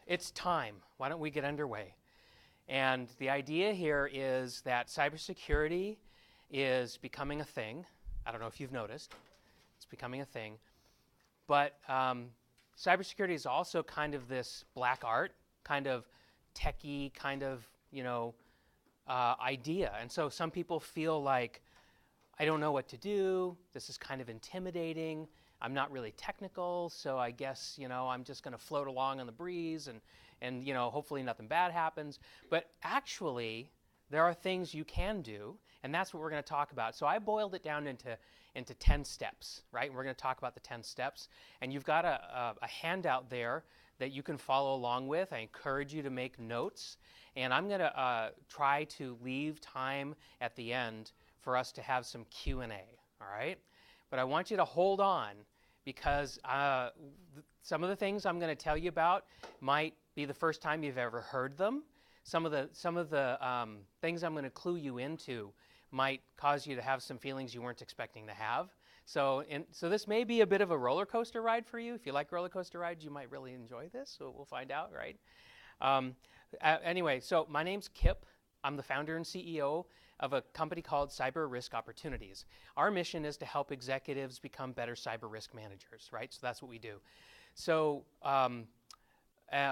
It's time. Why don't we get underway? And the idea here is that cybersecurity is becoming a thing. I don't know if you've noticed. It's becoming a thing. But cybersecurity is also kind of this black art, kind of techie, kind of, idea. And so some people feel like, I don't know what to do. This is kind of intimidating. I'm not really technical, so I guess, I'm just going to float along on the breeze and hopefully nothing bad happens. But actually, there are things you can do, and that's what we're going to talk about. So I boiled it down into 10 steps, right? We're going to talk about the 10 steps. And you've got a handout there that you can follow along with. I encourage you to make notes. And I'm going to try to leave time at the end for us to have some Q&A, all right? But I want you to hold on because some of the things I'm going to tell you about might be the first time you've ever heard them. Some of the things I'm going to clue you into might cause you to have some feelings you weren't expecting to have. So this may be a bit of a roller coaster ride for you. If you like roller coaster rides, you might really enjoy this. So we'll find out, right? Anyway, so my name's Kip. I'm the founder and CEO of a company called Cyber Risk Opportunities. Our mission is to help executives become better cyber risk managers, right? So that's what we do. So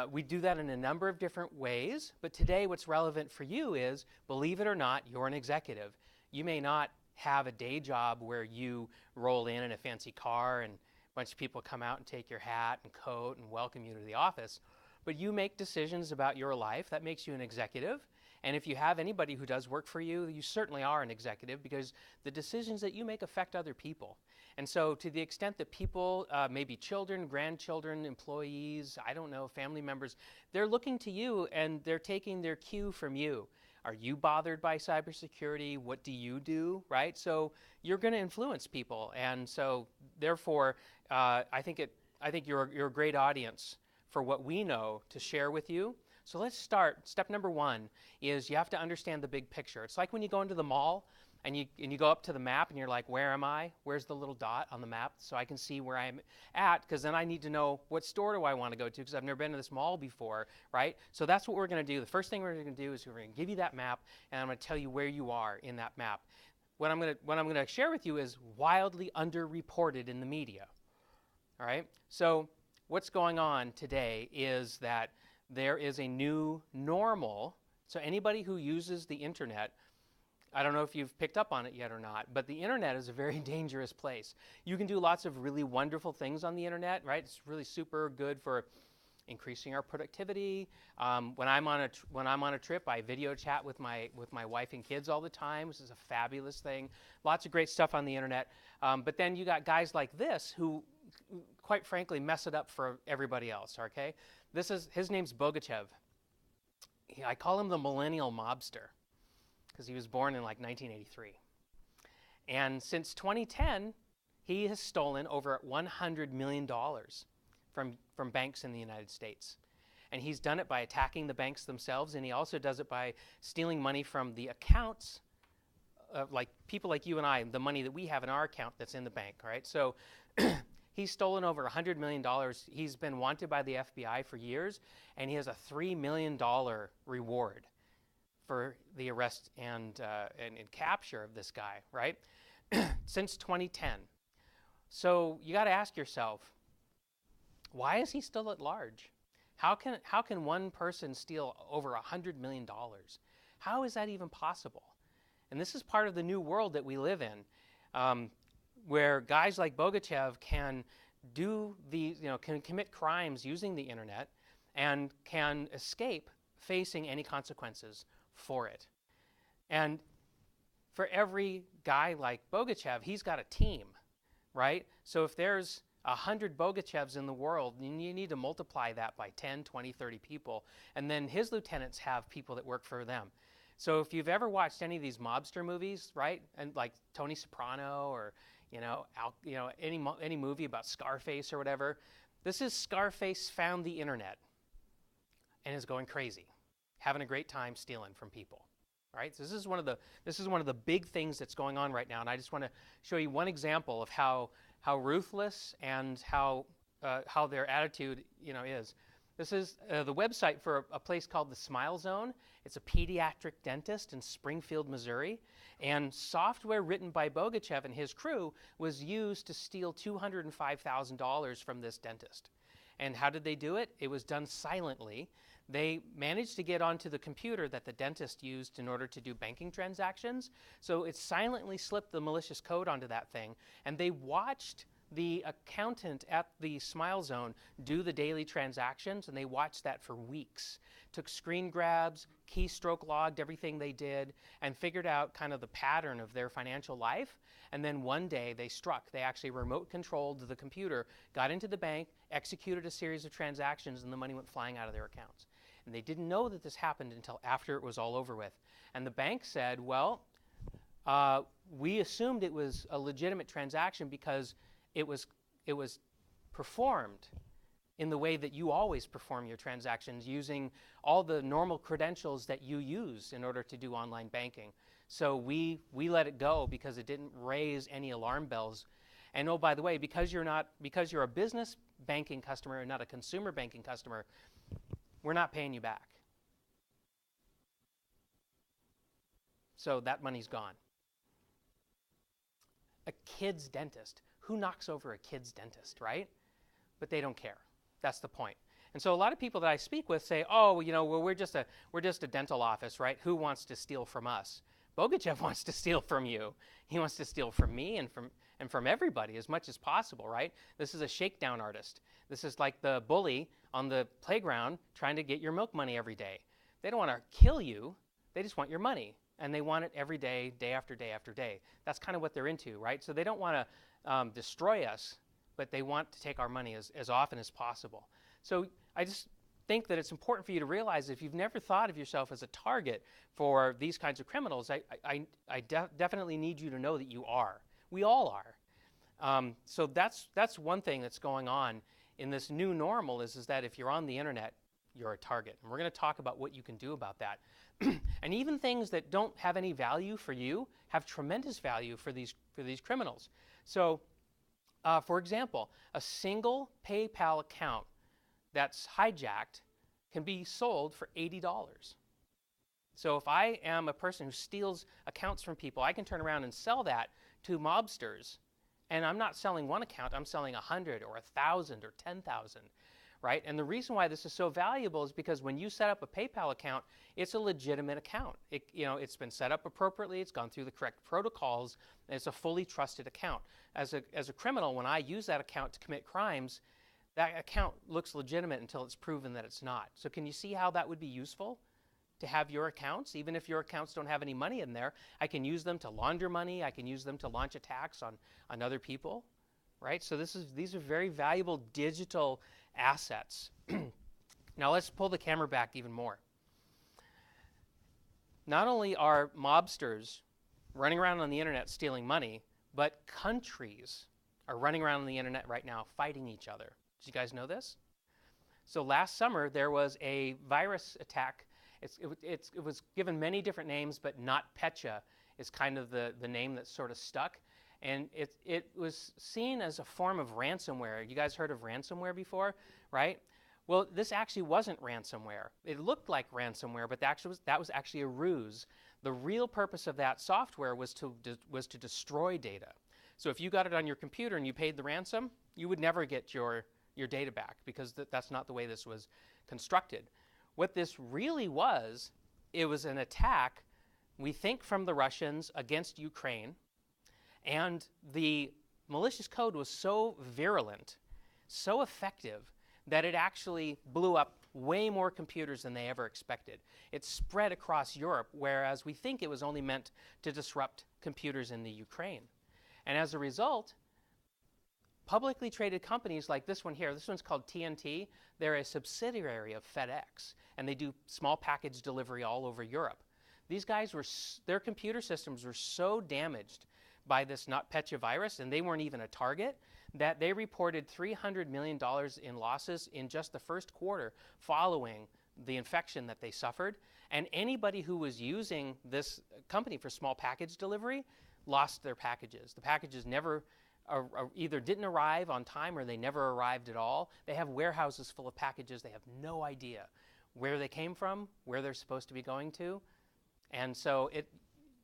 we do that in a number of different ways, but today what's relevant for you is, believe it or not, you're an executive. You may not have a day job where you roll in a fancy car and a bunch of people come out and take your hat and coat and welcome you to the office, but you make decisions about your life. That makes you an executive. And if you have anybody who does work for you, you certainly are an executive because the decisions that you make affect other people. And so to the extent that people, maybe children, grandchildren, employees, I don't know, family members, they're looking to you and they're taking their cue from you. Are you bothered by cybersecurity? What do you do, right? So you're going to influence people. And so therefore, I think you're a great audience for what we know to share with you. So let's start. Step number one is you have to understand the big picture. It's like when you go into the mall and you go up to the map and you're like, where am I? Where's the little dot on the map so I can see where I'm at? Because then I need to know what store do I want to go to because I've never been to this mall before, right? So that's what we're going to do. The first thing we're going to do is we're going to give you that map and I'm going to tell you where you are in that map. What I'm going to share with you is wildly underreported in the media, all right? So what's going on today is that there is a new normal. So anybody who uses the internet, I don't know if you've picked up on it yet or not, but the internet is a very dangerous place. You can do lots of really wonderful things on the internet, right? It's really super good for increasing our productivity. When I'm on a trip, I video chat with my wife and kids all the time, which is a fabulous thing. Lots of great stuff on the internet. But then you got guys like this who, quite frankly, mess it up for everybody else, okay? His name's Bogachev. I call him the Millennial Mobster because he was born in like 1983. And since 2010, he has stolen over $100 million from banks in the United States. And he's done it by attacking the banks themselves, and he also does it by stealing money from the accounts of like people like you and I, the money that we have in our account that's in the bank, right? So he's stolen over $100 million. He's been wanted by the FBI for years, and he has a $3 million reward for the arrest and capture of this guy, right? Since 2010. So you got to ask yourself, why is he still at large? How can one person steal over $100 million? How is that even possible? And this is part of the new world that we live in, where guys like Bogachev can can commit crimes using the internet and can escape facing any consequences for it. And for every guy like Bogachev, he's got a team, right? So if there's 100 Bogachevs in the world, then you need to multiply that by 10, 20, 30 people. And then his lieutenants have people that work for them. So if you've ever watched any of these mobster movies, right, and like Tony Soprano or any movie about Scarface or whatever, this is Scarface found the internet and is going crazy, having a great time stealing from people. All right, so this is one of the big things that's going on right now, and I just want to show you one example of how ruthless and how their attitude is. This is the website for a place called the Smile Zone. It's a pediatric dentist in Springfield, Missouri. And software written by Bogachev and his crew was used to steal $205,000 from this dentist. And how did they do it? It was done silently. They managed to get onto the computer that the dentist used in order to do banking transactions. So it silently slipped the malicious code onto that thing. And they watched the accountant at the Smile Zone do the daily transactions, and they watched that for weeks. Took screen grabs, keystroke logged everything they did, and figured out kind of the pattern of their financial life. And then one day they struck. They actually remote controlled the computer, got into the bank, executed a series of transactions, and the money went flying out of their accounts. And they didn't know that this happened until after it was all over with. And the bank said, well, we assumed it was a legitimate transaction because it was performed in the way that you always perform your transactions, using all the normal credentials that you use in order to do online banking. So we let it go because it didn't raise any alarm bells. And oh, by the way, because you're a business banking customer and not a consumer banking customer, we're not paying you back. So that money's gone. A kid's dentist. Who knocks over a kid's dentist, right? But they don't care. That's the point. And so a lot of people that I speak with say, oh, well, we're just a dental office, right? Who wants to steal from us? Bogachev wants to steal from you. He wants to steal from me and from everybody as much as possible, right? This is a shakedown artist. This is like the bully on the playground trying to get your milk money every day. They don't want to kill you. They just want your money. And they want it every day, day after day after day. That's kind of what they're into, right? So they don't want to destroy us, but they want to take our money as often as possible. So I just think that it's important for you to realize if you've never thought of yourself as a target for these kinds of criminals, I definitely need you to know that you are. We all are. So that's one thing that's going on in this new normal is that if you're on the internet, you're a target. And we're going to talk about what you can do about that. And even things that don't have any value for you have tremendous value for these criminals. So, for example, a single PayPal account that's hijacked can be sold for $80. So if I am a person who steals accounts from people, I can turn around and sell that to mobsters. And I'm not selling one account, I'm selling 100 or 1,000 or 10,000. Right? And the reason why this is so valuable is because when you set up a PayPal account, it's a legitimate account. It's been set up appropriately, it's gone through the correct protocols, and it's a fully trusted account. As a criminal, when I use that account to commit crimes, that account looks legitimate until it's proven that it's not. So can you see how that would be useful to have your accounts? Even if your accounts don't have any money in there, I can use them to launder money, I can use them to launch attacks on other people. Right? So these are very valuable digital assets. Now let's pull the camera back even more. Not only are mobsters running around on the internet stealing money, but countries are running around on the internet right now fighting each other. Did you guys know this? So last summer there was a virus attack. It was given many different names, but NotPetya is kind of the name that sort of stuck. And it was seen as a form of ransomware. You guys heard of ransomware before, right? Well, this actually wasn't ransomware. It looked like ransomware, but that was actually a ruse. The real purpose of that software was to destroy data. So if you got it on your computer and you paid the ransom, you would never get your data back because that's not the way this was constructed. What this really was, it was an attack, we think from the Russians against Ukraine. And the malicious code was so virulent, so effective, that it actually blew up way more computers than they ever expected. It spread across Europe, whereas we think it was only meant to disrupt computers in the Ukraine. And as a result, publicly traded companies like this one here, this one's called TNT, they're a subsidiary of FedEx, and they do small package delivery all over Europe. These guys their computer systems were so damaged by this NotPetya virus, and they weren't even a target, that they reported $300 million in losses in just the first quarter following the infection that they suffered. And anybody who was using this company for small package delivery lost their packages. The packages never either didn't arrive on time or they never arrived at all. They have warehouses full of packages. They have no idea where they came from, where they're supposed to be going to. And so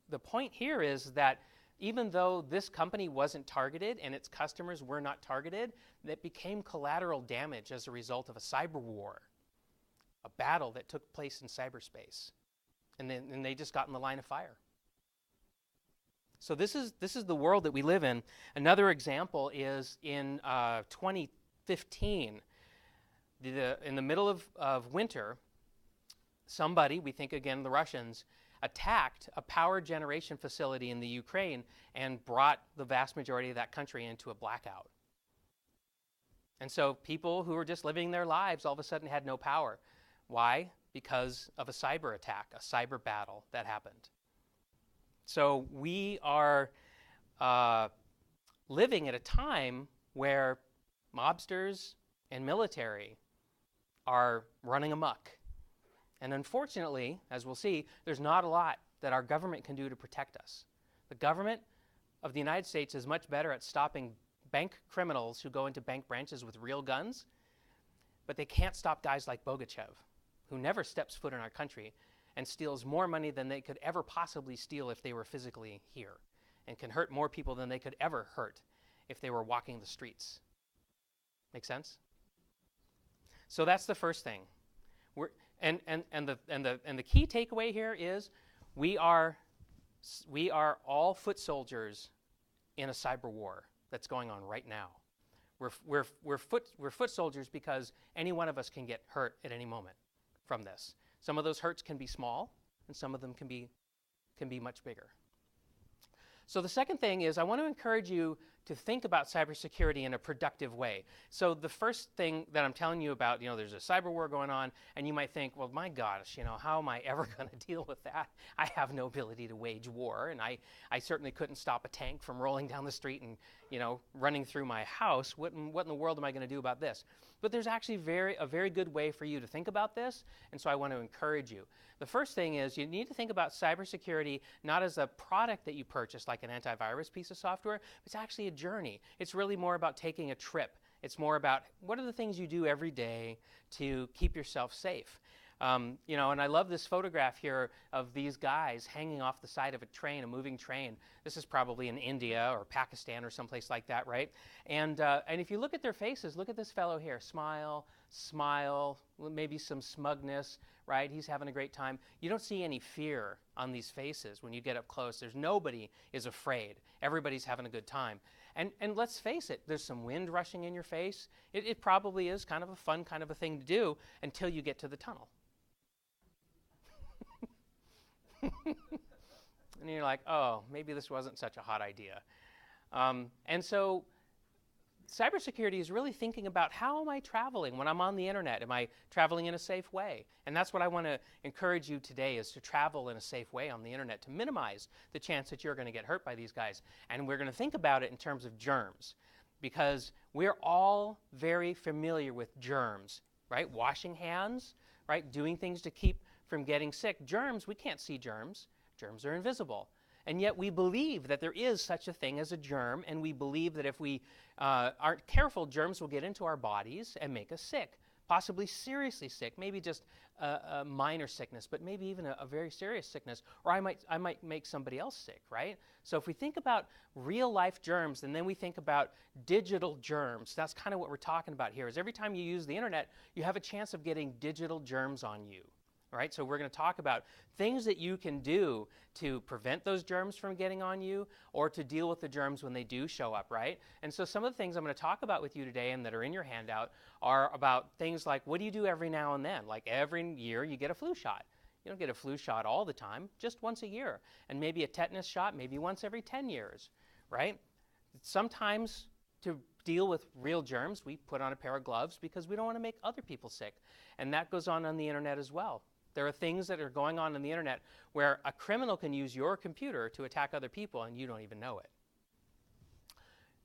the point here is that even though this company wasn't targeted and its customers were not targeted, it became collateral damage as a result of a cyber war, a battle that took place in cyberspace. And then they just got in the line of fire. So this is the world that we live in. Another example is in 2015, in the middle of winter, somebody, we think again the Russians, attacked a power generation facility in the Ukraine and brought the vast majority of that country into a blackout. And so people who were just living their lives all of a sudden had no power. Why? Because of a cyber attack, a cyber battle that happened. So we are living at a time where mobsters and military are running amok. And unfortunately, as we'll see, there's not a lot that our government can do to protect us. The government of the United States is much better at stopping bank criminals who go into bank branches with real guns, but they can't stop guys like Bogachev, who never steps foot in our country and steals more money than they could ever possibly steal if they were physically here, and can hurt more people than they could ever hurt if they were walking the streets. Make sense? So that's the first thing. And the key takeaway here is we are all foot soldiers in a cyber war that's going on right now. We're foot soldiers because any one of us can get hurt at any moment from this. Some of those hurts can be small, and some of them can be much bigger. So the second thing is I want to encourage you to think about cybersecurity in a productive way. So the first thing that I'm telling you about, there's a cyber war going on, and you might think, well, my gosh, how am I ever going to deal with that? I have no ability to wage war, and I certainly couldn't stop a tank from rolling down the street and, running through my house. What in the world am I going to do about this? But there's actually a very good way for you to think about this, and so I want to encourage you. The first thing is you need to think about cybersecurity not as a product that you purchase, like an antivirus piece of software, but it's actually a journey. It's really more about taking a trip. It's more about what are the things you do every day to keep yourself safe. And I love this photograph here of these guys hanging off the side of a train, a moving train. This is probably in India or Pakistan or someplace like that, right? And if you look at their faces, look at this fellow here. Smile, maybe some smugness, right? He's having a great time. You don't see any fear on these faces when you get up close. Nobody is afraid. Everybody's having a good time. And let's face it, there's some wind rushing in your face. It probably is kind of a fun kind of a thing to do until you get to the tunnel. And you're like, oh, maybe this wasn't such a hot idea. And so cybersecurity is really thinking about how am I traveling when I'm on the internet? Am I traveling in a safe way? And that's what I want to encourage you today is to travel in a safe way on the internet to minimize the chance that you're going to get hurt by these guys. And we're going to think about it in terms of germs because we're all very familiar with germs, right? Washing hands, right? Doing things to keep from getting sick. Germs, we can't see germs. Germs are invisible. And yet we believe that there is such a thing as a germ, and we believe that if we aren't careful, germs will get into our bodies and make us sick, possibly seriously sick, maybe just a minor sickness, but maybe even a very serious sickness, or I might make somebody else sick, right? So if we think about real life germs, and then we think about digital germs, that's kind of what we're talking about here, is every time you use the internet, you have a chance of getting digital germs on you. Right? So we're going to talk about things that you can do to prevent those germs from getting on you or to deal with the germs when they do show up, right? And so some of the things I'm going to talk about with you today and that are in your handout are about things like what do you do every now and then? Like every year you get a flu shot. You don't get a flu shot all the time, just once a year. And maybe a tetanus shot maybe once every 10 years, right? Sometimes to deal with real germs, we put on a pair of gloves because we don't want to make other people sick. And that goes on the internet as well. There are things that are going on the internet where a criminal can use your computer to attack other people and you don't even know it.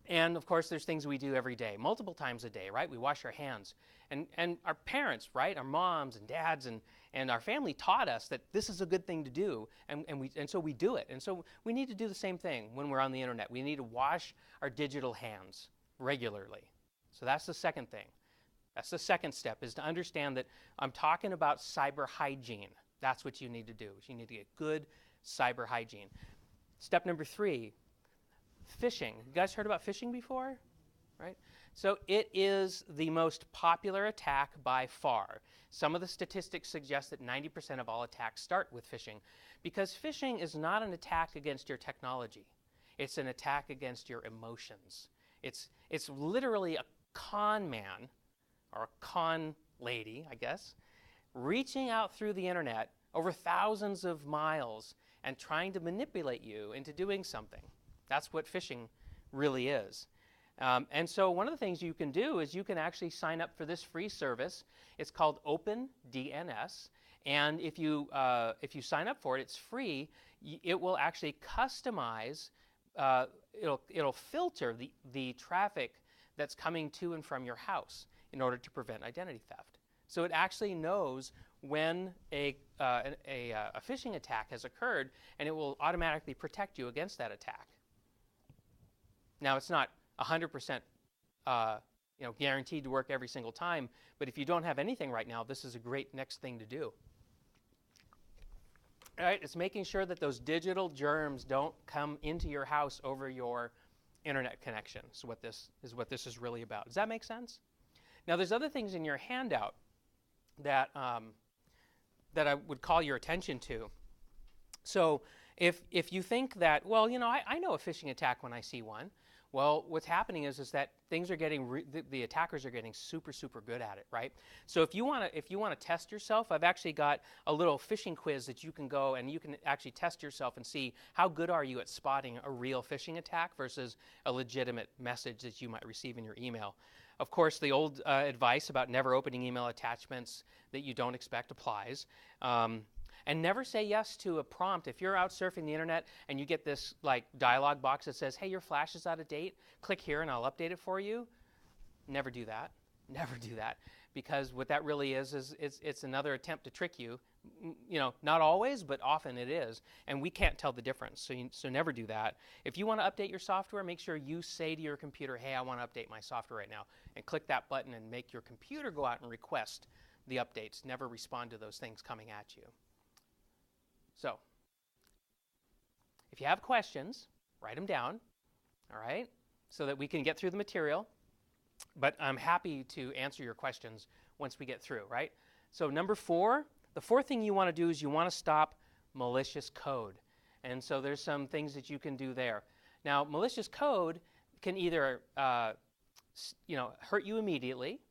And of course, there's things we do every day, multiple times a day, right? We wash our hands. And our parents, right, our moms and dads and our family taught us that this is a good thing to do, and so we do it. And so we need to do the same thing when we're on the internet. We need to wash our digital hands regularly. So that's the second thing. That's the second step, is to understand that I'm talking about cyber hygiene. That's what you need to do. You need to get good cyber hygiene. Step number 3, phishing. You guys heard about phishing before? Right? So it is the most popular attack by far. Some of the statistics suggest that 90% of all attacks start with phishing, because phishing is not an attack against your technology. It's an attack against your emotions. It's literally a con man, or a con lady, I guess, reaching out through the internet over thousands of miles and trying to manipulate you into doing something. That's what phishing really is. And so one of the things you can do is you can actually sign up for this free service. It's called OpenDNS. And if you sign up for it, it's free. It will actually customize, it'll filter the traffic that's coming to and from your house in order to prevent identity theft. So it actually knows when a phishing attack has occurred, and it will automatically protect you against that attack. Now, it's not 100% guaranteed to work every single time, but if you don't have anything right now, this is a great next thing to do. All right, it's making sure that those digital germs don't come into your house over your internet connection. So what this is really about. Does that make sense? Now, there's other things in your handout that that I would call your attention to. So if you think that, well, I know a phishing attack when I see one. Well, what's happening is that things are getting the attackers are getting super good at it, right? So if you want to test yourself, I've actually got a little phishing quiz that you can go and you can actually test yourself and see how good are you at spotting a real phishing attack versus a legitimate message that you might receive in your email. Of course, the old advice about never opening email attachments that you don't expect applies. And never say yes to a prompt. If you're out surfing the internet and you get this dialog box that says, hey, your flash is out of date, click here and I'll update it for you. Never do that. Never do that. Because what that really is it's another attempt to trick you. Not always, but often it is. And we can't tell the difference. So never do that. If you want to update your software, make sure you say to your computer, hey, I want to update my software right now. And click that button and make your computer go out and request the updates. Never respond to those things coming at you. So, if you have questions, write them down, all right, so that we can get through the material. But I'm happy to answer your questions once we get through, right? So number 4, the fourth thing you want to do is you want to stop malicious code. And so there's some things that you can do there. Now, malicious code can either hurt you immediately,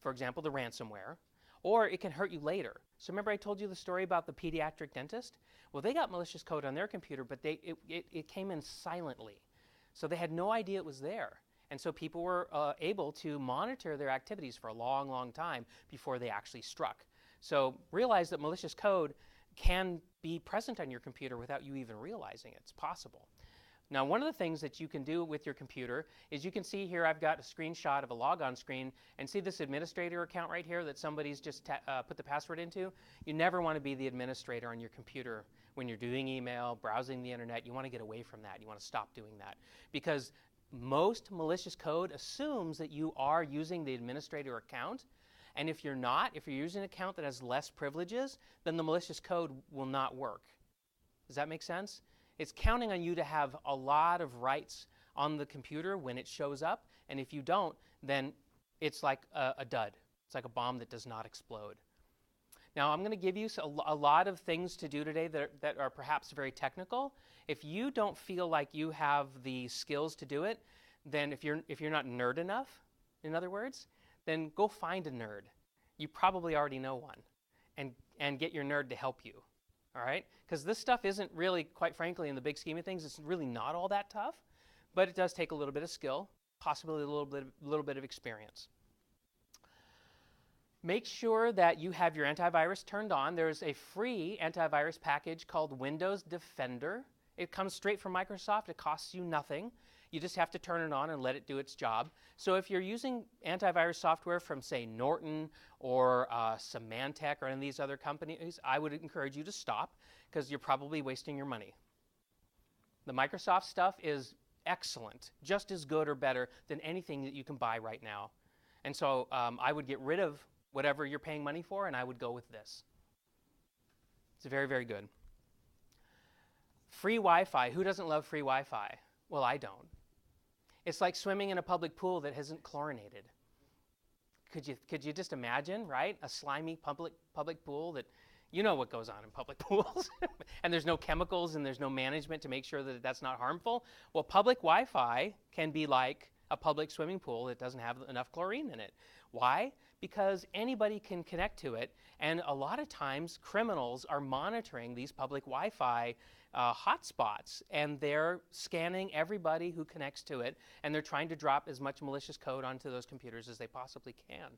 for example, the ransomware, or it can hurt you later. So remember I told you the story about the pediatric dentist? Well, they got malicious code on their computer, but it came in silently. So they had no idea it was there. And so people were able to monitor their activities for a long time before they actually struck. So realize that malicious code can be present on your computer without you even realizing it. It's possible. Now, one of the things that you can do with your computer is you can see here I've got a screenshot of a logon screen, and see this administrator account right here that somebody's just put the password into? You never want to be the administrator on your computer when you're doing email, browsing the internet. You want to get away from that. You want to stop doing that. Because most malicious code assumes that you are using the administrator account, and if you're not, if you're using an account that has less privileges, then the malicious code will not work. Does that make sense? It's counting on you to have a lot of rights on the computer when it shows up, and if you don't, then it's like a dud. It's like a bomb that does not explode. Now, I'm going to give you a lot of things to do today that are perhaps very technical. If you don't feel like you have the skills to do it, then if you're not nerd enough, in other words, then go find a nerd. You probably already know one, and get your nerd to help you. All right? Because this stuff isn't really, quite frankly, in the big scheme of things, it's really not all that tough, but it does take a little bit of skill, possibly a little bit of experience. Make sure that you have your antivirus turned on. There's a free antivirus package called Windows Defender. It comes straight from Microsoft. It costs you nothing. You just have to turn it on and let it do its job. So if you're using antivirus software from, say, Norton or Symantec or any of these other companies, I would encourage you to stop, because you're probably wasting your money. The Microsoft stuff is excellent, just as good or better than anything that you can buy right now. And so I would get rid of whatever you're paying money for, and I would go with this. It's very, very good. Free Wi-Fi. Who doesn't love free Wi-Fi? Well, I don't. It's like swimming in a public pool that isn't chlorinated. Could you just imagine, right? A slimy public pool that, you know what goes on in public pools. And there's no chemicals and there's no management to make sure that that's not harmful. Well, public Wi-Fi can be like a public swimming pool that doesn't have enough chlorine in it. Why? Because anybody can connect to it, and a lot of times criminals are monitoring these public Wi-Fi hotspots, and they're scanning everybody who connects to it, and they're trying to drop as much malicious code onto those computers as they possibly can.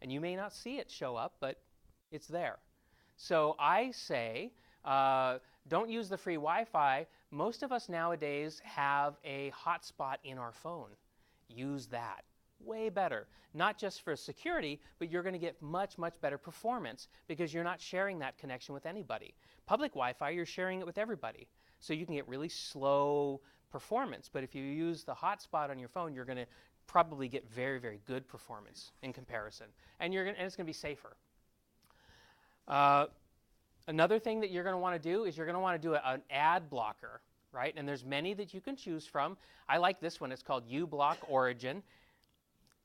And you may not see it show up, but it's there. So I say, don't use the free Wi-Fi. Most of us nowadays have a hotspot in our phone. Use that. Way better. Not just for security, but you're going to get much, much better performance because you're not sharing that connection with anybody. Public Wi-Fi, you're sharing it with everybody. So you can get really slow performance. But if you use the hotspot on your phone, you're going to probably get very, very good performance in comparison. And it's going to be safer. Another thing that you're going to want to do is you're going to want to do an ad blocker, right? And there's many that you can choose from. I like this one. It's called uBlock Origin.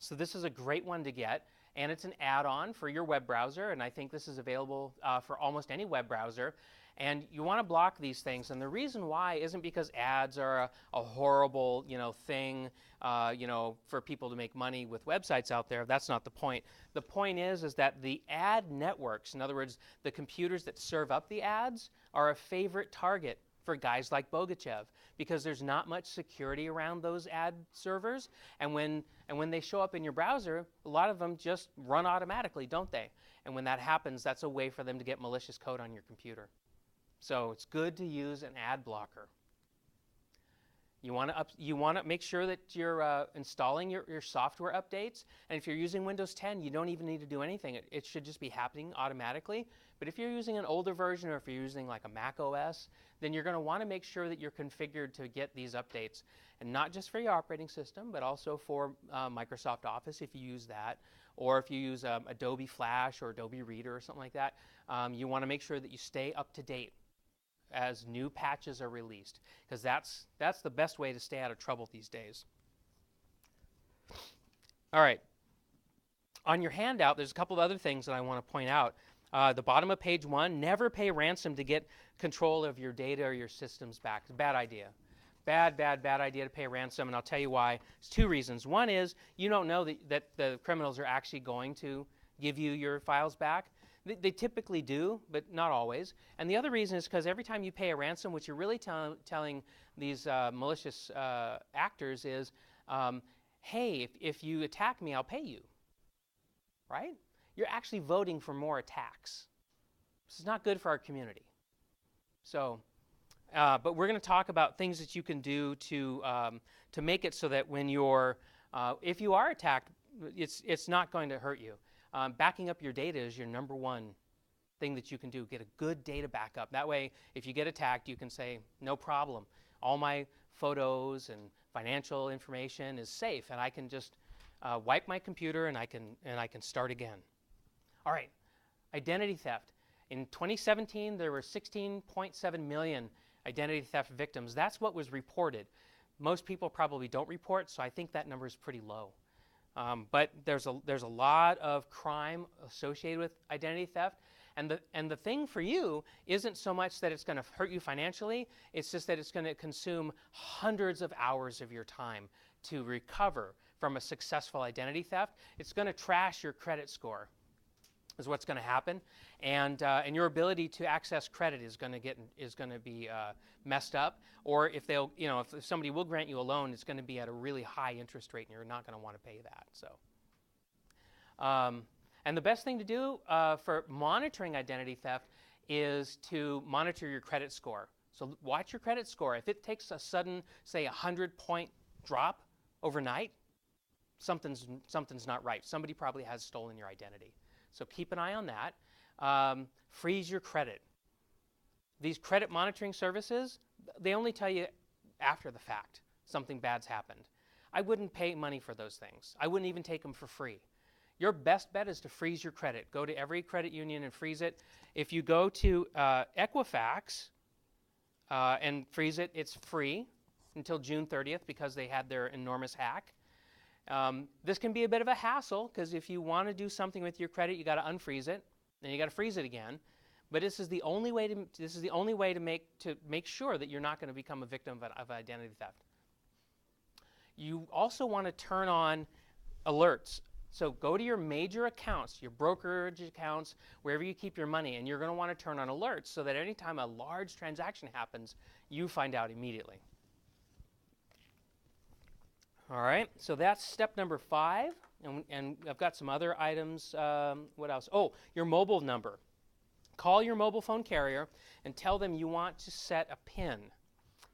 So this is a great one to get, and it's an add-on for your web browser, and I think this is available for almost any web browser. And you want to block these things, and the reason why isn't because ads are a horrible, thing, for people to make money with websites out there. That's not the point. The point is that the ad networks, in other words, the computers that serve up the ads, are a favorite target for guys like Bogachev, because there's not much security around those ad servers, and when they show up in your browser, a lot of them just run automatically, don't they? And when that happens, that's a way for them to get malicious code on your computer. So it's good to use an ad blocker. You want to make sure that you're installing your software updates, and if you're using Windows 10, you don't even need to do anything. It should just be happening automatically. But if you're using an older version, or if you're using like a Mac OS, then you're going to want to make sure that you're configured to get these updates, and not just for your operating system, but also for Microsoft Office if you use that, or if you use Adobe Flash or Adobe Reader or something like that. You want to make sure that you stay up to date as new patches are released, because that's the best way to stay out of trouble these days. All right. On your handout, there's a couple of other things that I want to point out. The bottom of page 1, never pay ransom to get control of your data or your systems back. It's a bad idea. Bad idea to pay ransom, and I'll tell you why. There's 2 reasons. One is you don't know that the criminals are actually going to give you your files back. They typically do, but not always. And the other reason is because every time you pay a ransom, what you're really telling these malicious actors is, hey, if you attack me, I'll pay you, right? You're actually voting for more attacks. This is not good for our community. So, but we're going to talk about things that you can do to make it so that when if you are attacked, it's not going to hurt you. Backing up your data is your number one thing that you can do. Get a good data backup. That way, if you get attacked, you can say, no problem. All my photos and financial information is safe, and I can just wipe my computer and I can start again. All right, identity theft. In 2017, there were 16.7 million identity theft victims. That's what was reported. Most people probably don't report, so I think that number is pretty low. But there's a lot of crime associated with identity theft, and the thing for you isn't so much that it's going to hurt you financially. It's just that it's going to consume hundreds of hours of your time to recover from a successful identity theft. It's going to trash your credit score, is what's going to happen, and your ability to access credit is going to be messed up. Or if if somebody will grant you a loan, it's going to be at a really high interest rate, and you're not going to want to pay that. So, and the best thing to do for monitoring identity theft is to monitor your credit score. So watch your credit score. If it takes a sudden, say, 100-point drop overnight, something's not right. Somebody probably has stolen your identity. So keep an eye on that. Freeze your credit. These credit monitoring services, they only tell you after the fact something bad's happened. I wouldn't pay money for those things. I wouldn't even take them for free. Your best bet is to freeze your credit. Go to every credit union and freeze it. If you go to Equifax and freeze it, it's free until June 30th because they had their enormous hack. This can be a bit of a hassle because if you want to do something with your credit, you got to unfreeze it, then you got to freeze it again. But this is the only way to make sure that you're not going to become a victim of identity theft. You also want to turn on alerts. So go to your major accounts, your brokerage accounts, wherever you keep your money, and you're going to want to turn on alerts so that anytime a large transaction happens, you find out immediately. All right, so that's step number 5, and I've got some other items. What else? Oh, your mobile number. Call your mobile phone carrier and tell them you want to set a PIN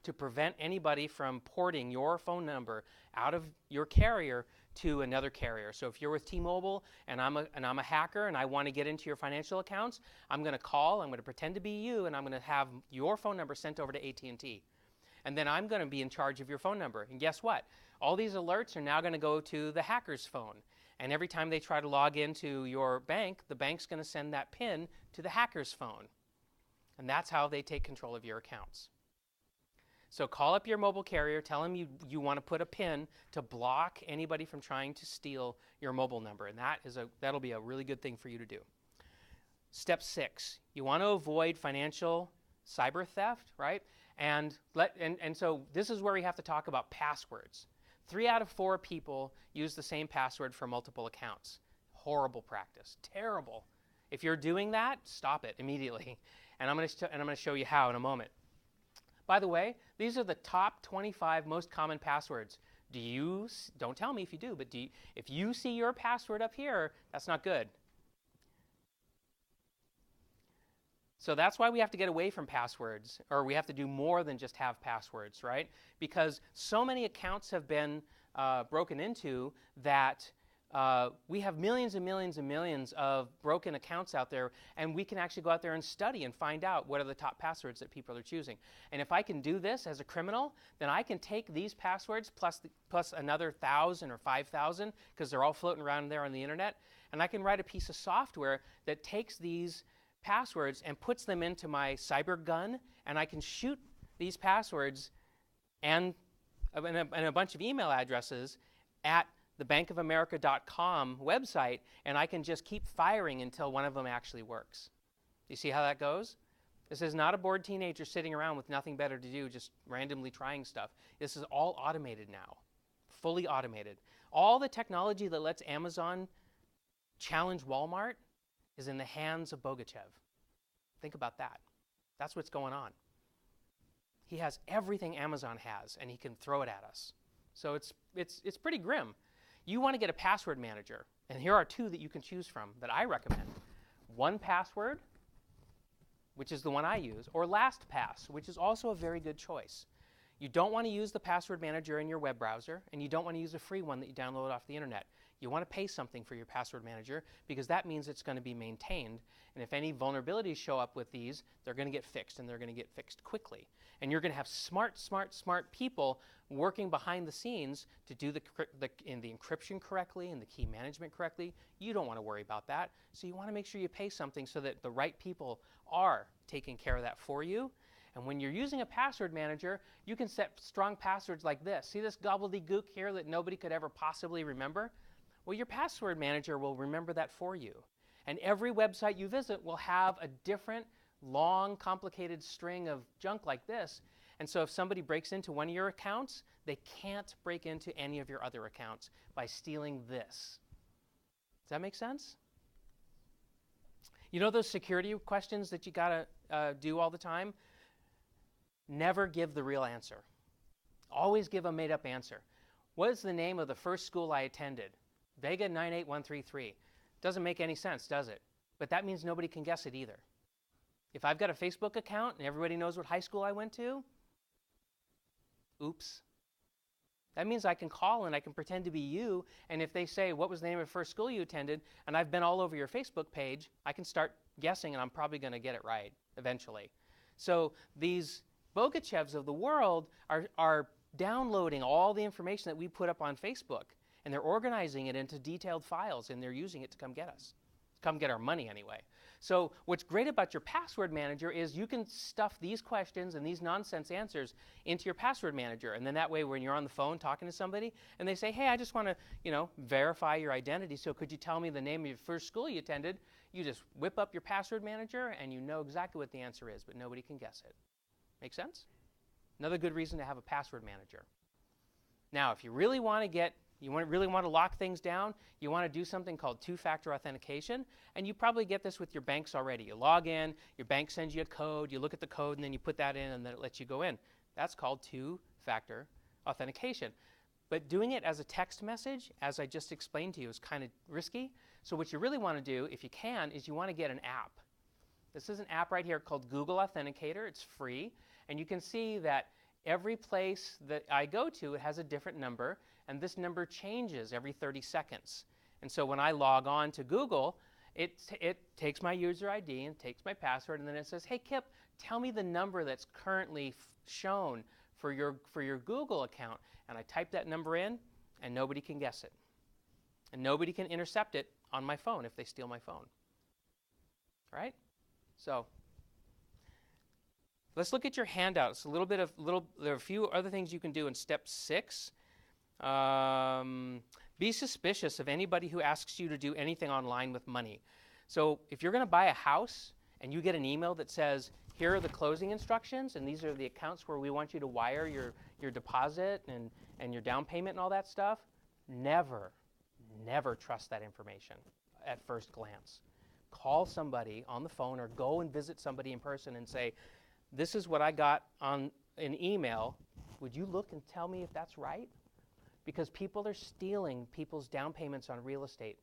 to prevent anybody from porting your phone number out of your carrier to another carrier. So if you're with T-Mobile and I'm a hacker and I want to get into your financial accounts, I'm going to call, I'm going to pretend to be you, and I'm going to have your phone number sent over to AT&T. And then I'm going to be in charge of your phone number. And guess what? All these alerts are now going to go to the hacker's phone. And every time they try to log into your bank, the bank's going to send that PIN to the hacker's phone. And that's how they take control of your accounts. So call up your mobile carrier, tell them you want to put a PIN to block anybody from trying to steal your mobile number. And that'll be a really good thing for you to do. Step 6, you want to avoid financial cyber theft, right? And so this is where we have to talk about passwords. 3 out of 4 people use the same password for multiple accounts. Horrible practice, terrible. If you're doing that, stop it immediately. And I'm going to show you how in a moment. By the way, these are the top 25 most common passwords. Don't tell me if you do, but if you see your password up here, that's not good. So that's why we have to get away from passwords, or we have to do more than just have passwords, right? Because so many accounts have been broken into that we have millions and millions and millions of broken accounts out there, and we can actually go out there and study and find out what are the top passwords that people are choosing. And if I can do this as a criminal, then I can take these passwords plus another 1,000 or 5,000, because they're all floating around there on the internet, and I can write a piece of software that takes these passwords and puts them into my cyber gun, and I can shoot these passwords and a bunch of email addresses at the bankofamerica.com website, and I can just keep firing until one of them actually works. You see how that goes? This is not a bored teenager sitting around with nothing better to do, just randomly trying stuff. This is all automated now, fully automated. All the technology that lets Amazon challenge Walmart is in the hands of Bogachev. Think about that. That's what's going on. He has everything Amazon has, and he can throw it at us. So it's pretty grim. You want to get a password manager, and here are 2 that you can choose from that I recommend. 1Password, which is the one I use, or LastPass, which is also a very good choice. You don't want to use the password manager in your web browser, and you don't want to use a free one that you download off the internet. You want to pay something for your password manager because that means it's going to be maintained. And if any vulnerabilities show up with these, they're going to get fixed, and they're going to get fixed quickly. And you're going to have smart people working behind the scenes to do the encryption correctly and the key management correctly. You don't want to worry about that. So you want to make sure you pay something so that the right people are taking care of that for you. And when you're using a password manager, you can set strong passwords like this. See this gobbledygook here that nobody could ever possibly remember? Well, your password manager will remember that for you. And every website you visit will have a different, long, complicated string of junk like this. And so if somebody breaks into one of your accounts, they can't break into any of your other accounts by stealing this. Does that make sense? You know those security questions that you got to do all the time? Never give the real answer. Always give a made-up answer. What is the name of the first school I attended? Vega 98133. Doesn't make any sense, does it? But that means nobody can guess it either. If I've got a Facebook account and everybody knows what high school I went to, oops. That means I can call and I can pretend to be you, and if they say, what was the name of the first school you attended, and I've been all over your Facebook page, I can start guessing, and I'm probably going to get it right eventually. So these Bogachevs of the world are downloading all the information that we put up on Facebook, and they're organizing it into detailed files, and they're using it to come get us, come get our money anyway. So what's great about your password manager is you can stuff these questions and these nonsense answers into your password manager, and then that way when you're on the phone talking to somebody and they say, hey, I just want to verify your identity, so could you tell me the name of your first school you attended? You just whip up your password manager and you know exactly what the answer is, but nobody can guess it. Make sense? Another good reason to have a password manager. Now, if you really want to really want to lock things down, you want to do something called two-factor authentication, and you probably get this with your banks already. You log in, your bank sends you a code, you look at the code, and then you put that in, and then it lets you go in. That's called two-factor authentication. But doing it as a text message, as I just explained to you, is kind of risky. So what you really want to do, if you can, is you want to get an app. This is an app right here called Google Authenticator. It's free, and you can see that every place that I go to, it has a different number, and this number changes every 30 seconds. And so when I log on to Google, it takes my user ID and takes my password, and then it says, hey, Kip, tell me the number that's currently shown for your Google account. And I type that number in, and nobody can guess it. And nobody can intercept it on my phone if they steal my phone. Right? So let's look at your handouts. There are a few other things you can do in step 6. Be suspicious of anybody who asks you to do anything online with money. So if you're going to buy a house and you get an email that says, here are the closing instructions, and these are the accounts where we want you to wire your deposit and your down payment and all that stuff, never trust that information at first glance. Call somebody on the phone or go and visit somebody in person and say, this is what I got on an email. Would you look and tell me if that's right? Because people are stealing people's down payments on real estate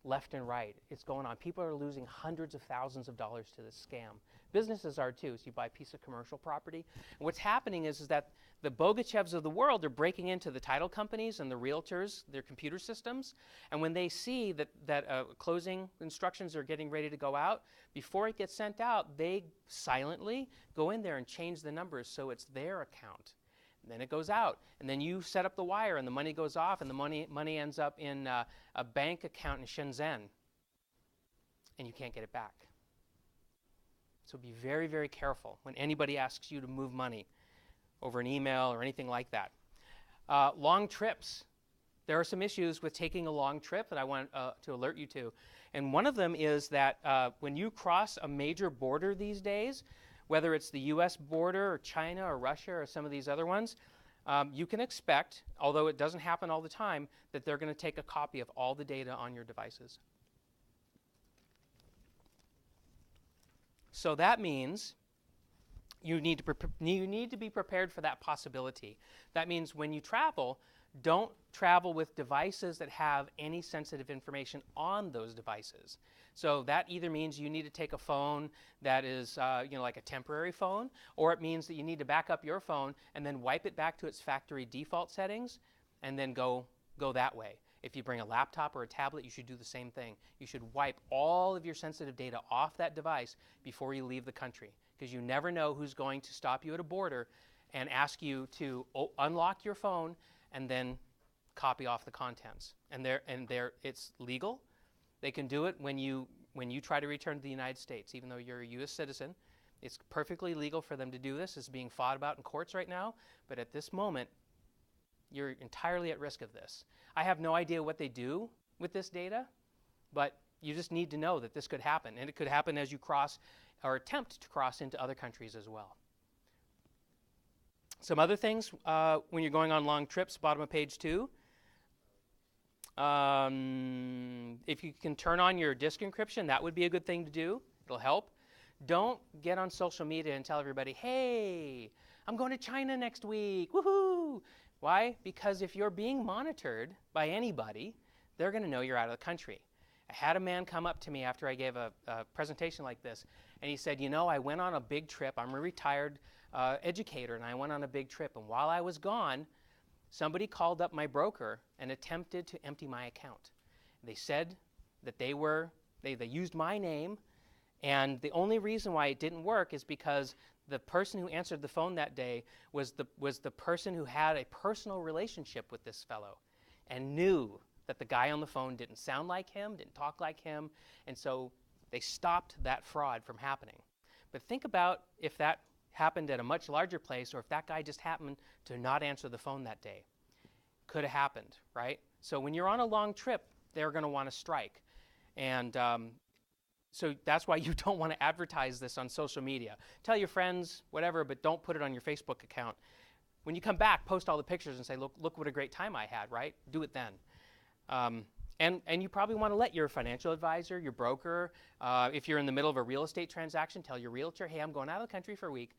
left and right. It's going on. People are losing hundreds of thousands of dollars to this scam. Businesses are too. So you buy a piece of commercial property. And what's happening is that the Bogachevs of the world are breaking into the title companies and the realtors, their computer systems. And when they see that closing instructions are getting ready to go out, before it gets sent out, they silently go in there and change the numbers so it's their account. And then it goes out, and then you set up the wire, and the money goes off, and the money ends up in a bank account in Shenzhen, and you can't get it back. So be very, very careful when anybody asks you to move money over an email or anything like that. Long trips. There are some issues with taking a long trip that I want to alert you to. And one of them is that when you cross a major border these days, whether it's the US border or China or Russia or some of these other ones, you can expect, although it doesn't happen all the time, that they're going to take a copy of all the data on your devices. So that means you need to be prepared for that possibility. That means when you travel, don't travel with devices that have any sensitive information on those devices. So that either means you need to take a phone that is like a temporary phone, or it means that you need to back up your phone and then wipe it back to its factory default settings and then go that way. If you bring a laptop or a tablet, you should do the same thing. You should wipe all of your sensitive data off that device before you leave the country, because you never know who's going to stop you at a border and ask you to unlock your phone and then copy off the contents. And it's legal. They can do it when you try to return to the United States, even though you're a U.S. citizen. It's perfectly legal for them to do this. It's being fought about in courts right now. But at this moment, you're entirely at risk of this. I have no idea what they do with this data, but you just need to know that this could happen. And it could happen as you cross or attempt to cross into other countries as well. Some other things when you're going on long trips, bottom of page 2. If you can turn on your disk encryption, that would be a good thing to do. It'll help. Don't get on social media and tell everybody, hey, I'm going to China next week, woohoo! Why? Because if you're being monitored by anybody, they're going to know you're out of the country. I had a man come up to me after I gave a presentation like this, and he said, I went on a big trip. I'm a retired educator, and I went on a big trip, and while I was gone, somebody called up my broker and attempted to empty my account. They said that they used my name, and the only reason why it didn't work is because the person who answered the phone that day was the person who had a personal relationship with this fellow and knew that the guy on the phone didn't sound like him, didn't talk like him, and so they stopped that fraud from happening. But think about if that happened at a much larger place, or if that guy just happened to not answer the phone that day. Could have happened, right? So when you're on a long trip, they're going to want to strike. And so that's why you don't want to advertise this on social media. Tell your friends, whatever, but don't put it on your Facebook account. When you come back, post all the pictures and say, look what a great time I had, right? Do it then. And you probably want to let your financial advisor, your broker, if you're in the middle of a real estate transaction, tell your realtor, hey, I'm going out of the country for a week.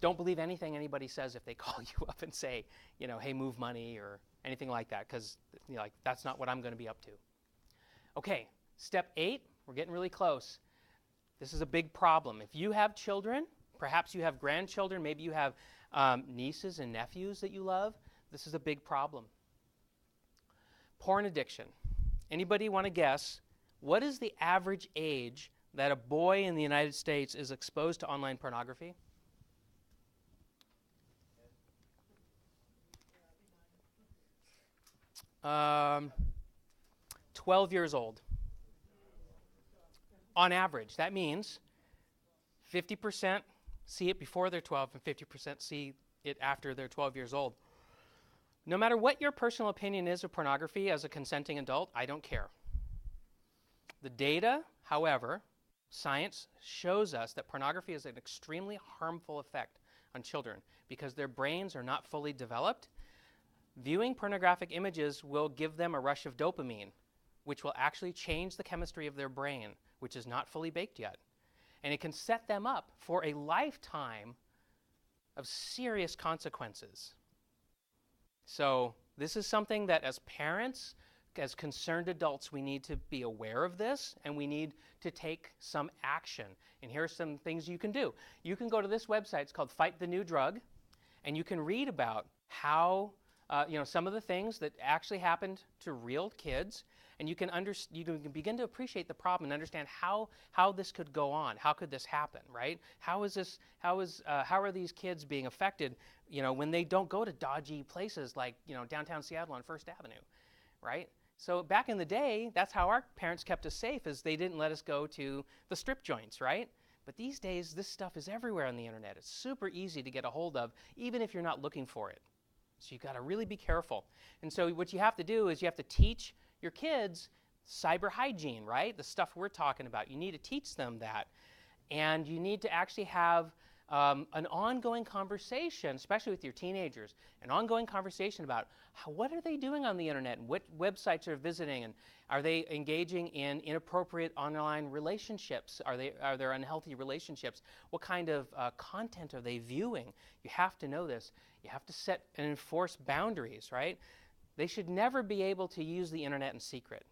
Don't believe anything anybody says if they call you up and say, hey, move money or anything like that, because that's not what I'm going to be up to. Okay, step 8, we're getting really close. This is a big problem. If you have children, perhaps you have grandchildren, maybe you have nieces and nephews that you love, this is a big problem. Porn addiction. Anybody want to guess, what is the average age that a boy in the United States is exposed to online pornography? Um, 12 years old. On average. That means 50% see it before they're 12 and 50% see it after they're 12 years old. No matter what your personal opinion is of pornography as a consenting adult, I don't care. The data, however, science shows us that pornography has an extremely harmful effect on children because their brains are not fully developed. Viewing pornographic images will give them a rush of dopamine, which will actually change the chemistry of their brain, which is not fully baked yet. And it can set them up for a lifetime of serious consequences. So this is something that as parents, as concerned adults, we need to be aware of this, and we need to take some action. And here are some things you can do. You can go to this website. It's called Fight the New Drug, and you can read about how some of the things that actually happened to real kids, and you can begin to appreciate the problem and understand how this could go on. How could this happen, right? How are these kids being affected, when they don't go to dodgy places like, downtown Seattle on First Avenue, right? So back in the day, that's how our parents kept us safe, is they didn't let us go to the strip joints, right? But these days, this stuff is everywhere on the internet. It's super easy to get a hold of, even if you're not looking for it. So you've got to really be careful. And so what you have to do is you have to teach your kids cyber hygiene, right? The stuff we're talking about. You need to teach them that. And you need to actually have an ongoing conversation, especially with your teenagers, an ongoing conversation about what are they doing on the internet and what websites are visiting, and are they engaging in inappropriate online relationships? Are there unhealthy relationships? What kind of content are they viewing? You have to know this. You have to set and enforce boundaries, right? They should never be able to use the internet in secret.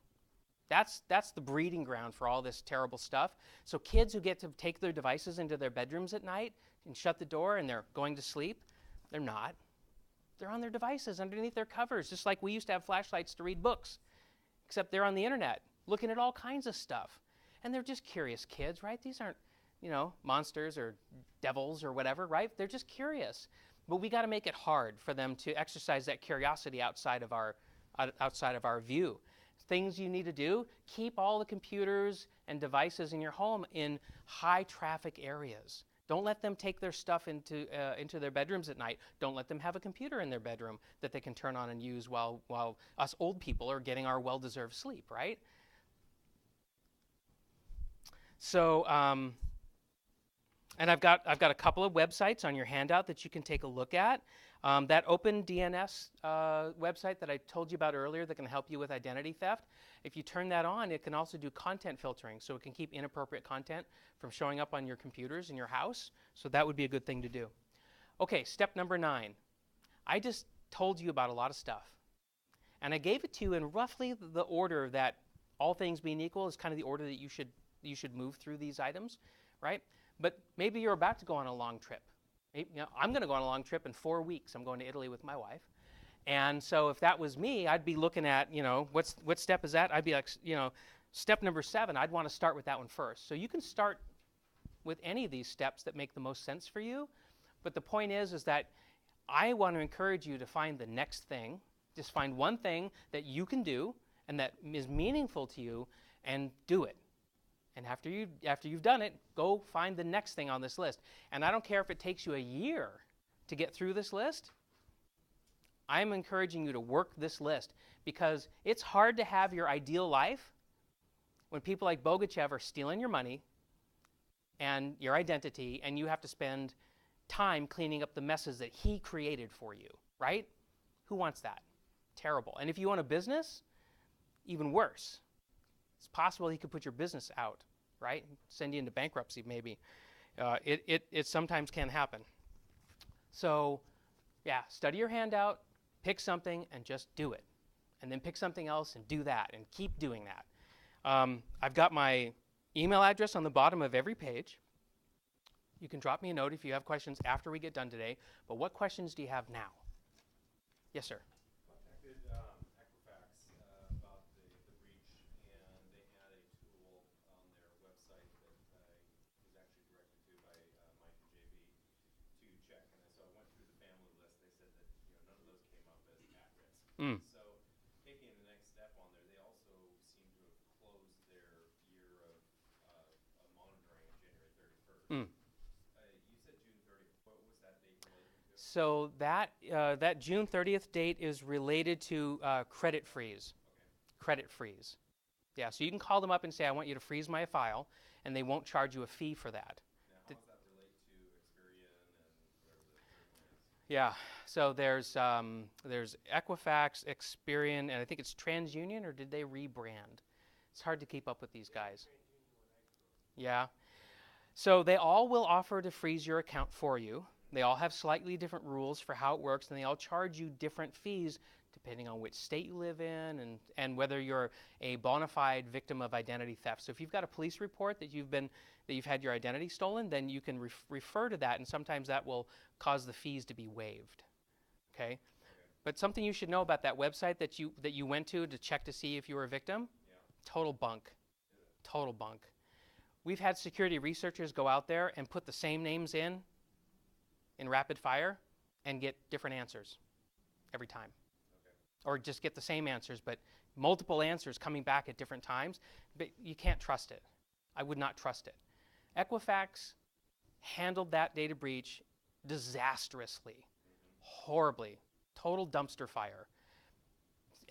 That's the breeding ground for all this terrible stuff. So kids who get to take their devices into their bedrooms at night and shut the door and they're going to sleep, they're not. They're on their devices underneath their covers, just like we used to have flashlights to read books, except they're on the internet looking at all kinds of stuff. And they're just curious kids, right? These aren't, monsters or devils or whatever, right? They're just curious. But we got to make it hard for them to exercise that curiosity outside of our view. Things you need to do: keep all the computers and devices in your home in high traffic areas. Don't let them take their stuff into their bedrooms at night. Don't let them have a computer in their bedroom that they can turn on and use while us old people are getting our well-deserved sleep, right? So, and I've got a couple of websites on your handout that you can take a look at. That OpenDNS website that I told you about earlier that can help you with identity theft, if you turn that on, it can also do content filtering, so it can keep inappropriate content from showing up on your computers in your house. So that would be a good thing to do. Okay, step number 9. I just told you about a lot of stuff, and I gave it to you in roughly the order that, all things being equal, is kind of the order that you should move through these items, right? But maybe you're about to go on a long trip. I'm going to go on a long trip in 4 weeks. I'm going to Italy with my wife. And so if that was me, I'd be looking at, what step is that? I'd be like, step number 7, I'd want to start with that one first. So you can start with any of these steps that make the most sense for you. But the point is that I want to encourage you to find the next thing. Just find one thing that you can do and that is meaningful to you and do it. And after you've done it, go find the next thing on this list. And I don't care if it takes you a year to get through this list. I'm encouraging you to work this list because it's hard to have your ideal life when people like Bogachev are stealing your money and your identity, and you have to spend time cleaning up the messes that he created for you, right? Who wants that? Terrible. And if you own a business, even worse. It's possible he could put your business out, right? Send you into bankruptcy, maybe. It sometimes can happen. So, yeah, study your handout, pick something, and just do it. And then pick something else and do that, and keep doing that. I've got my email address on the bottom of every page. You can drop me a note if you have questions after we get done today. But what questions do you have now? Yes, sir. Contacted Equifax about the breach, and they had a tool on their website that I was actually directed to by Mike and JB to check. And so I went through the family list. They said that none of those came up as at risk. So taking the next step on there, they also seem to have closed their year of monitoring on January 31st. You said June 30th. What was that date related to? So that June 30th date is related to credit freeze. Okay. Credit freeze. Yeah, so you can call them up and say, I want you to freeze my file, and they won't charge you a fee for that. Now, how does that relate to Experian and whatever the third one is? Yeah, so there's Equifax, Experian, and I think it's TransUnion, or did they rebrand? It's hard to keep up with these guys. Yeah. So they all will offer to freeze your account for you. They all have slightly different rules for how it works, and they all charge you different fees depending on which state you live in and whether you're a bona fide victim of identity theft. So if you've got a police report that you've had your identity stolen, then you can refer to that, and sometimes that will cause the fees to be waived. Okay? But something you should know about that website that you went to check to see if you were a victim, total bunk. Total bunk. We've had security researchers go out there and put the same names in rapid fire and get different answers every time. Or just get the same answers, but multiple answers coming back at different times. But you can't trust it. I would not trust it. Equifax handled that data breach disastrously, horribly, total dumpster fire.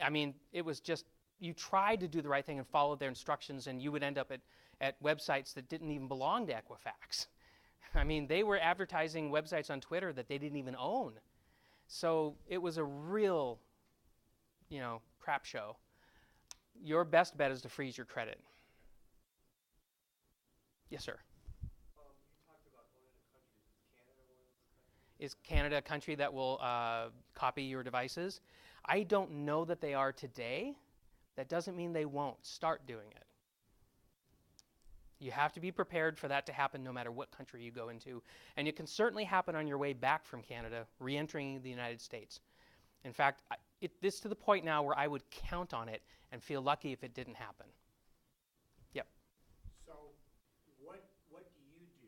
I mean, it was just, you tried to do the right thing and follow their instructions, and you would end up at websites that didn't even belong to Equifax. I mean, they were advertising websites on Twitter that they didn't even own. So it was a real, crap show. Your best bet is to freeze your credit. Yes, sir. You talked about going into countries. Is Canada a country that will copy your devices? I don't know that they are today. That doesn't mean they won't start doing it. You have to be prepared for that to happen no matter what country you go into. And it can certainly happen on your way back from Canada, re-entering the United States. In fact, it's to the point now where I would count on it and feel lucky if it didn't happen. Yep. So what do you do? Do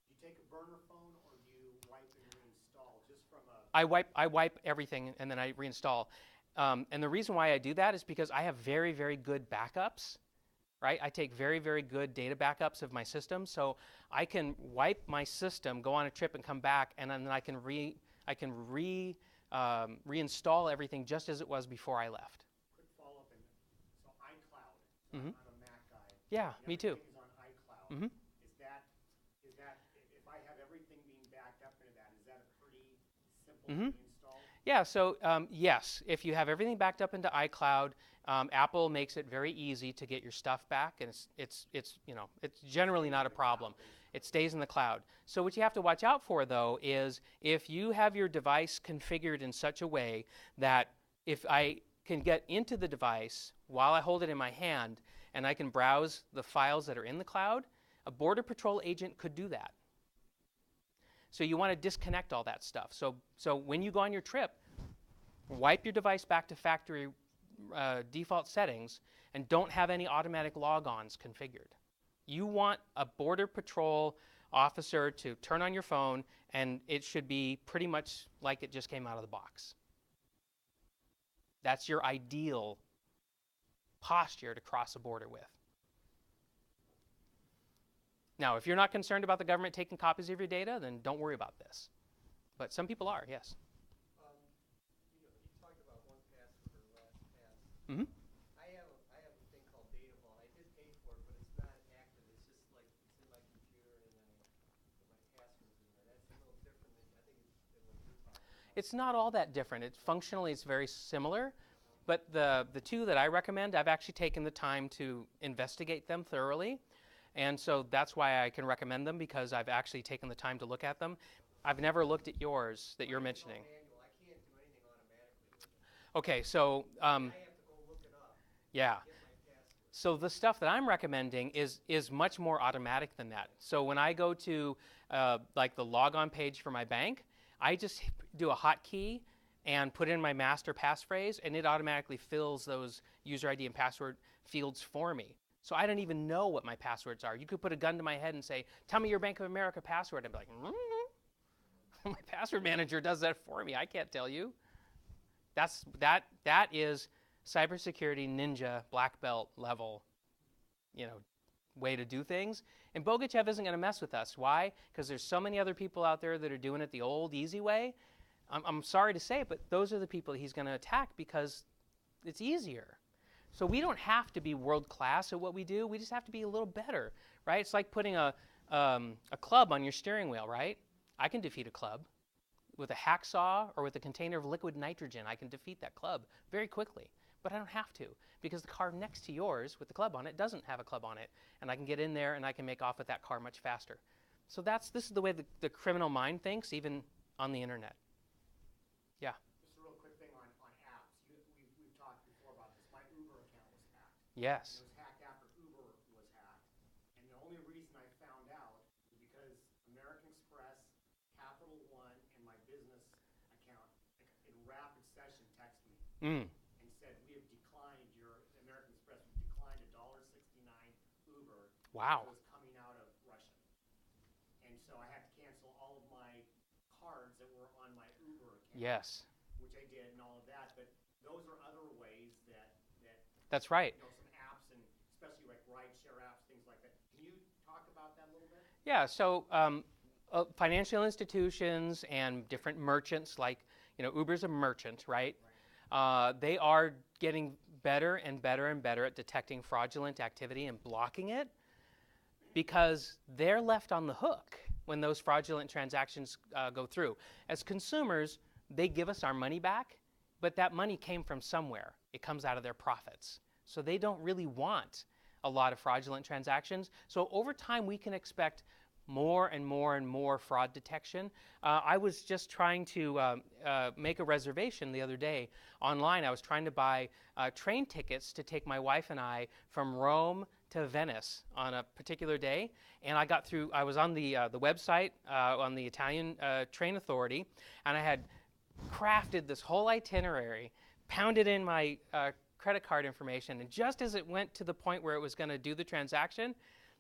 you take a burner phone or do you wipe and reinstall just from a... I wipe everything and then I reinstall. And the reason why I do that is because I have very, very good backups. Right? I take very, very good data backups of my system, so I can wipe my system, go on a trip, and come back, and then I can reinstall everything just as it was before I left. Quick follow-up. So iCloud, I'm a Mac guy. Yeah, me too. Everything's on iCloud. Is that if I have everything being backed up into that, is that a pretty simple reinstall? Yeah, so yes, if you have everything backed up into iCloud, Apple makes it very easy to get your stuff back, and it's generally not a problem. It stays in the cloud. So what you have to watch out for, though, is if you have your device configured in such a way that if I can get into the device while I hold it in my hand and I can browse the files that are in the cloud, a Border Patrol agent could do that. So you want to disconnect all that stuff. So when you go on your trip, wipe your device back to factory default settings, and don't have any automatic logons configured. You want a Border Patrol officer to turn on your phone, and it should be pretty much like it just came out of the box. That's your ideal posture to cross a border with. Now, if you're not concerned about the government taking copies of your data, then don't worry about this. But some people are, yes. You talked about 1Password or LastPass. Mm-hmm. I have a thing called Data Vault. I did pay for it, but it's not active. It's just like it's in my computer and I put my passwords in there. That's a little different than I think than what you're talking about. It's not all that different. Functionally, it's very similar. But the two that I recommend, I've actually taken the time to investigate them thoroughly. And so that's why I can recommend them, because I've actually taken the time to look at them. I've never looked at yours that you're mentioning. Manual. I can't do anything automatically with it. Okay, so I have to go look it up. yeah. Get my password. So the stuff that I'm recommending is much more automatic than that. So when I go to like the logon page for my bank, I just do a hotkey and put in my master passphrase, and it automatically fills those user ID and password fields for me. So I don't even know what my passwords are. You could put a gun to my head and say, tell me your Bank of America password. I'd be like, my password manager does that for me. I can't tell you. That is cybersecurity ninja black belt level, way to do things. And Bogachev isn't going to mess with us. Why? Because there's so many other people out there that are doing it the old, easy way. I'm sorry to say it, but those are the people he's going to attack because it's easier. So we don't have to be world class at what we do. We just have to be a little better, right? It's like putting a club on your steering wheel, right? I can defeat a club. With a hacksaw or with a container of liquid nitrogen, I can defeat that club very quickly. But I don't have to, because the car next to yours with the club on it doesn't have a club on it. And I can get in there and I can make off with that car much faster. So this is the way the criminal mind thinks, even on the internet. Yeah. Just a real quick thing on apps. We've talked before about this. My Uber account was hacked. Yes. It was hacked after Uber was hacked. And the only reason I found out is because American Express, Capital One, and my business account in rapid session texted me and said, we have declined American Express, we've declined $1.69 Uber. Wow. It was coming out of Russia. And so I had to cancel all of my cards that were on my Uber account. Yes. Which I did and all of that, but those are other ways that That's right. some apps, and especially like rideshare apps, things like that. Can you talk about that a little bit? Yeah, so financial institutions and different merchants, like, Uber's a merchant, right? They are getting better and better and better at detecting fraudulent activity and blocking it, because they're left on the hook when those fraudulent transactions go through. As consumers, they give us our money back, but that money came from somewhere. It comes out of their profits. So they don't really want a lot of fraudulent transactions. So over time, we can expect more and more and more fraud detection. I was just trying to make a reservation the other day online. I was trying to buy train tickets to take my wife and I from Rome to Venice on a particular day. And I was on the website on the Italian train authority, and I had crafted this whole itinerary, pounded in my credit card information, and just as it went to the point where it was going to do the transaction,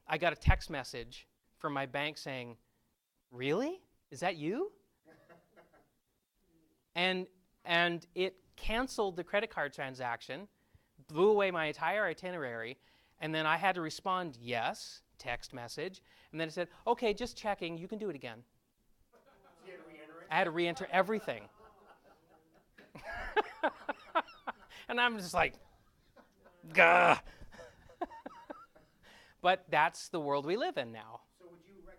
I got a text message from my bank saying, "Really? Is that you?" and it canceled the credit card transaction, blew away my entire itinerary, and then I had to respond, "Yes," text message, and then it said, "Okay, just checking, you can do it again." So you had to re-enter it? I had to re-enter everything. And I'm just like, gah. But that's the world we live in now. So would you would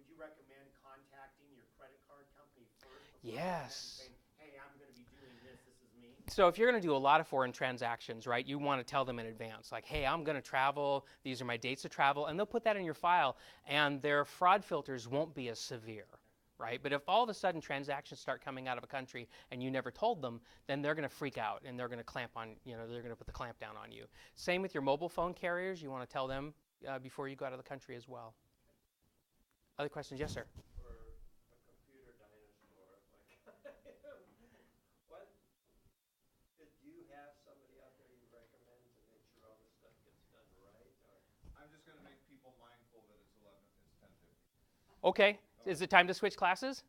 you recommend contacting your credit card company first? Yes. And saying, hey, I'm going to be doing this. This is me. So if you're going to do a lot of foreign transactions, right, you want to tell them in advance, like, hey, I'm going to travel. These are my dates of travel. And they'll put that in your file, and their fraud filters won't be as severe, right? But if all of a sudden transactions start coming out of a country and you never told them, then they're going to freak out, and they're going to clamp on, they're going to put the clamp down on you. Same with your mobile phone carriers. You want to tell them before you go out of the country as well. Other questions? Yes, sir. For a computer dinosaur, like Okay. Is it time to switch classes?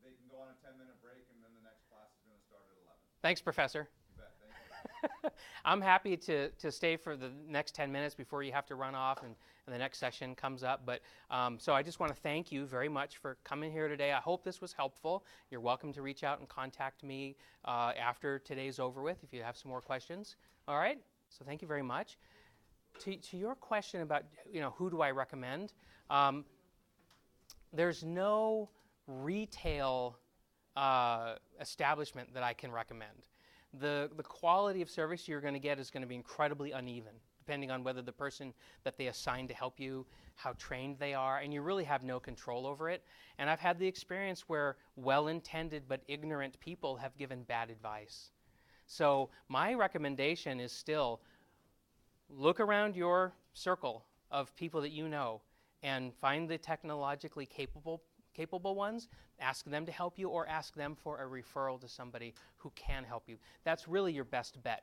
They can go on a 10-minute break, and then the next class is going to start at 11. Thanks, Professor. You bet. Thank you. I'm happy to stay for the next 10 minutes before you have to run off and the next session comes up. But so I just want to thank you very much for coming here today. I hope this was helpful. You're welcome to reach out and contact me after today's over with if you have some more questions. All right? So thank you very much. To your question about, who do I recommend? There's no retail establishment that I can recommend. The quality of service you're going to get is going to be incredibly uneven, depending on whether the person that they assign to help you, how trained they are, and you really have no control over it. And I've had the experience where well-intended but ignorant people have given bad advice. So my recommendation is still look around your circle of people that you know and find the technologically capable ones, ask them to help you, or ask them for a referral to somebody who can help you. That's really your best bet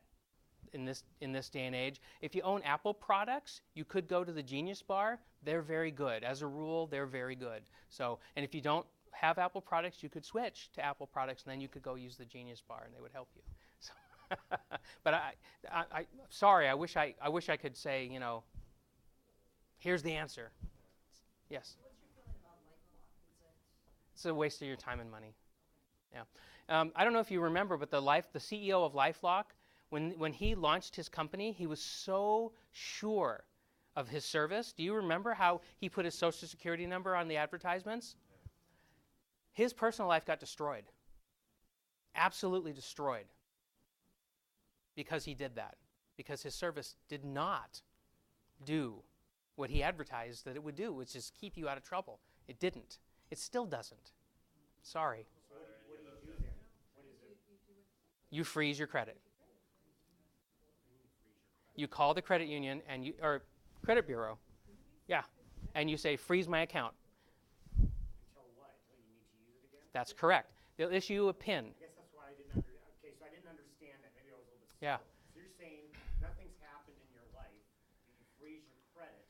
in this day and age. If you own Apple products, you could go to the Genius Bar. They're very good. As a rule, they're very good. So, and if you don't have Apple products, you could switch to Apple products, and then you could go use the Genius Bar, and they would help you. So but I sorry. I wish I could say, here's the answer. Yes. What's your feeling about LifeLock? It's a waste of your time and money. Yeah. I don't know if you remember, but the CEO of LifeLock, when he launched his company, he was so sure of his service. Do you remember how he put his Social Security number on the advertisements? His personal life got destroyed. Absolutely destroyed. Because he did that. Because his service did not do what he advertised that it would do, which is keep you out of trouble. It didn't. It still doesn't. Sorry. So what do you do then? What is it? You freeze your credit. You call the credit union or credit bureau. Yeah. And you say, freeze my account. Until what? Until you need to use it again? That's correct. They'll issue you a PIN. I guess that's why I didn't okay, so I didn't understand that. Maybe I was a little bit slow. Yeah. So you're saying nothing's happened in your life, but you freeze your credit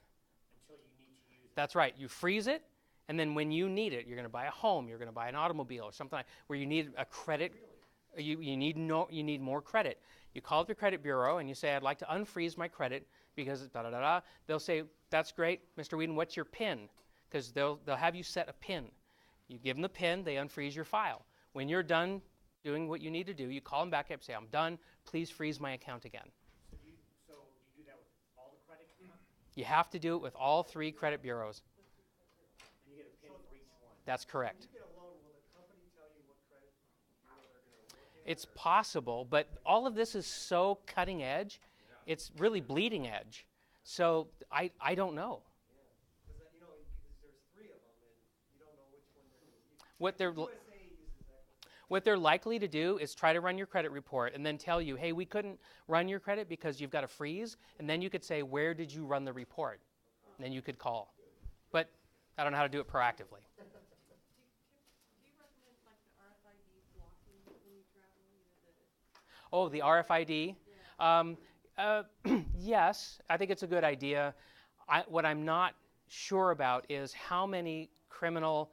until you need to use it. That's right. You freeze it, and then when you need it, you're going to buy a home, you're going to buy an automobile or something where you need a credit. You need more credit. You call up your credit bureau and you say, I'd like to unfreeze my credit because da-da-da-da. They'll say, that's great, Mr. Whedon, what's your PIN? Because they'll have you set a PIN. You give them the PIN, they unfreeze your file. When you're done doing what you need to do, you call them back up and say, I'm done, please freeze my account again. So do you do that with all the credit cards? You have to do it with all 3 credit bureaus. And you get a PIN for each one? That's correct. When you get a loan, will the company tell you what credit bureau they're going to work at? It's possible, but all of this is so cutting edge, it's really bleeding edge. So I don't know. Because there's 3 of them, and you don't know which one they're going to use. What they're USA uses Equifax. What they're likely to do is try to run your credit report and then tell you, hey, we couldn't run your credit because you've got a freeze. And then you could say, where did you run the report? And then you could call. But I don't know how to do it proactively. Do you recommend like the RFID blocking when you travel? Oh, the RFID? Yes, I think it's a good idea. What I'm not sure about is how many criminal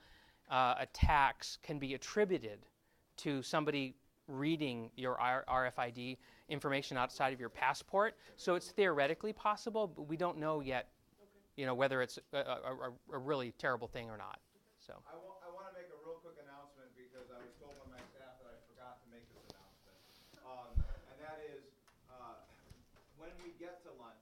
attacks can be attributed to somebody reading your RFID information outside of your passport. So it's theoretically possible, but we don't know yet, whether it's a really terrible thing or not. So. I want to make a real quick announcement because I was told by my staff that I forgot to make this announcement. And that is, when we get to lunch,